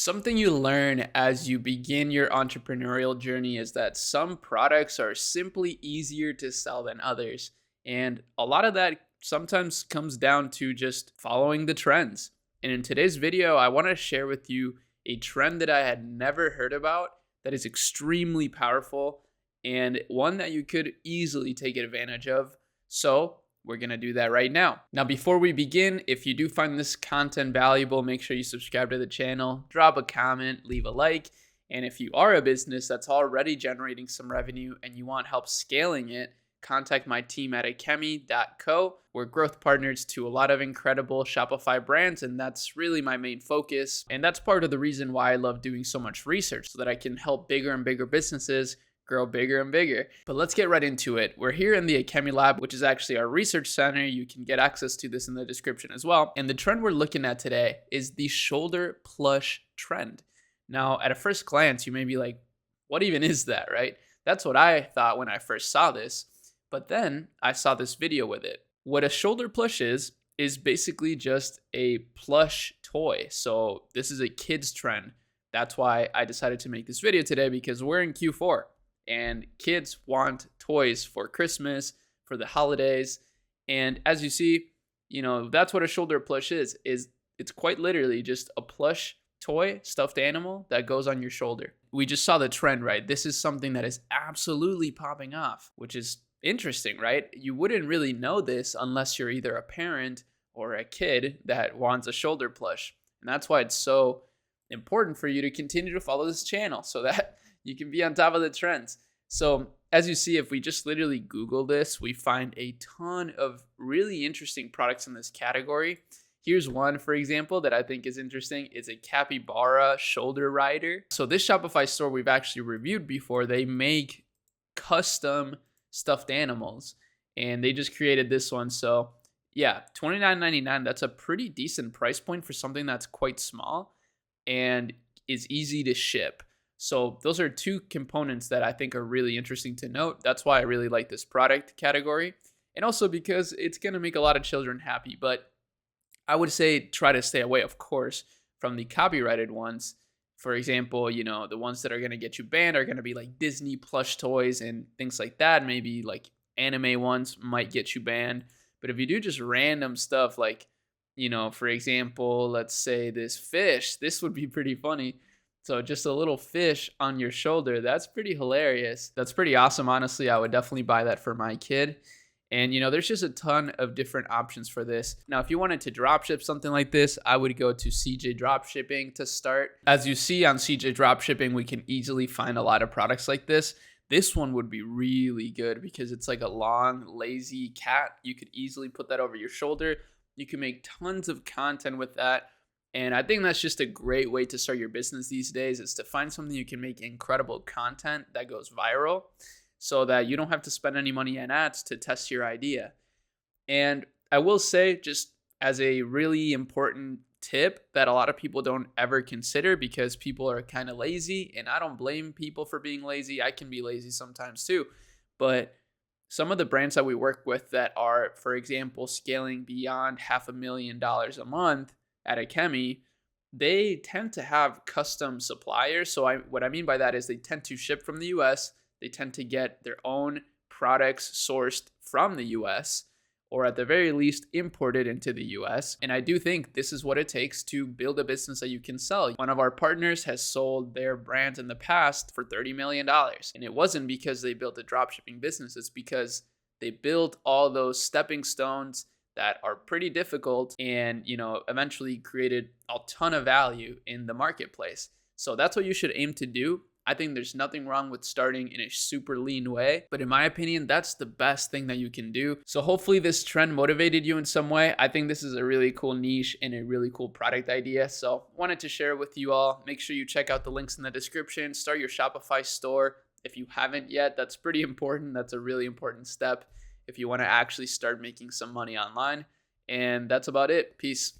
Something you learn as you begin your entrepreneurial journey is that some products are simply easier to sell than others. And a lot of that sometimes comes down to just following the trends. And in today's video, I want to share with you a trend that I had never heard about that is extremely powerful and one that you could easily take advantage of. So, we're going to do that right now. Now, before we begin, if you do find this content valuable, make sure you subscribe to the channel, drop a comment, leave a like. And if you are a business that's already generating some revenue and you want help scaling it, contact my team at akemi.co. We're growth partners to a lot of incredible Shopify brands, and that's really my main focus. And that's part of the reason why I love doing so much research, so that I can help bigger and bigger businesses grow bigger and bigger. But let's get right into it. We're here in the Akemi Lab, which is actually our research center. You can get access to this in the description as well. And the trend we're looking at today is the shoulder plush trend. Now, at a first glance, you may be like, what even is that, right? That's what I thought when I first saw this. But then I saw this video with it. What a shoulder plush is basically just a plush toy. So this is a kid's trend. That's why I decided to make this video today, because we're in Q4. And kids want toys for Christmas, for the holidays. And as you see, that's what a shoulder plush is it's quite literally just a plush toy, stuffed animal that goes on your shoulder. We just saw the trend, right? This is something that is absolutely popping off, which is interesting, right? You wouldn't really know this unless you're either a parent or a kid that wants a shoulder plush. And that's why it's so important for you to continue to follow this channel, so that you can be on top of the trends. So as you see, if we just literally Google this, we find a ton of really interesting products in this category. Here's one, for example, that I think is interesting. It's a capybara shoulder rider. So this Shopify store we've actually reviewed before. They make custom stuffed animals, and they just created this one. So yeah, $29.99. That's a pretty decent price point for something that's quite small and is easy to ship. So those are two components that I think are really interesting to note. That's why I really like this product category. And also because it's going to make a lot of children happy. But I would say try to stay away, of course, from the copyrighted ones. For example, the ones that are going to get you banned are going to be like Disney plush toys and things like that. Maybe like anime ones might get you banned. But if you do just random stuff like, for example, let's say this fish, this would be pretty funny. So just a little fish on your shoulder, that's pretty hilarious. That's pretty awesome, honestly. I would definitely buy that for my kid. And, there's just a ton of different options for this. Now, if you wanted to dropship something like this, I would go to CJ Dropshipping to start. As you see on CJ Dropshipping, we can easily find a lot of products like this. This one would be really good because it's like a long, lazy cat. You could easily put that over your shoulder. You can make tons of content with that. And I think that's just a great way to start your business these days, is to find something you can make incredible content that goes viral, so that you don't have to spend any money on ads to test your idea. And I will say, just as a really important tip that a lot of people don't ever consider, because people are kind of lazy, and I don't blame people for being lazy. I can be lazy sometimes too. But some of the brands that we work with that are, for example, scaling beyond $500,000 a month at Akemi, they tend to have custom suppliers. So what I mean by that is they tend to ship from the US. They tend to get their own products sourced from the US, or at the very least imported into the US. And I do think this is what it takes to build a business that you can sell. One of our partners has sold their brands in the past for $30 million. And it wasn't because they built a dropshipping business. It's because they built all those stepping stones that are pretty difficult, and eventually created a ton of value in the marketplace. So that's what you should aim to do. I think there's nothing wrong with starting in a super lean way, but in my opinion, that's the best thing that you can do. So hopefully this trend motivated you in some way. I think this is a really cool niche and a really cool product idea. So wanted to share it with you all. Make sure you check out the links in the description. Start your Shopify store if you haven't yet. That's pretty important. That's a really important step if you want to actually start making some money online. And that's about it. Peace.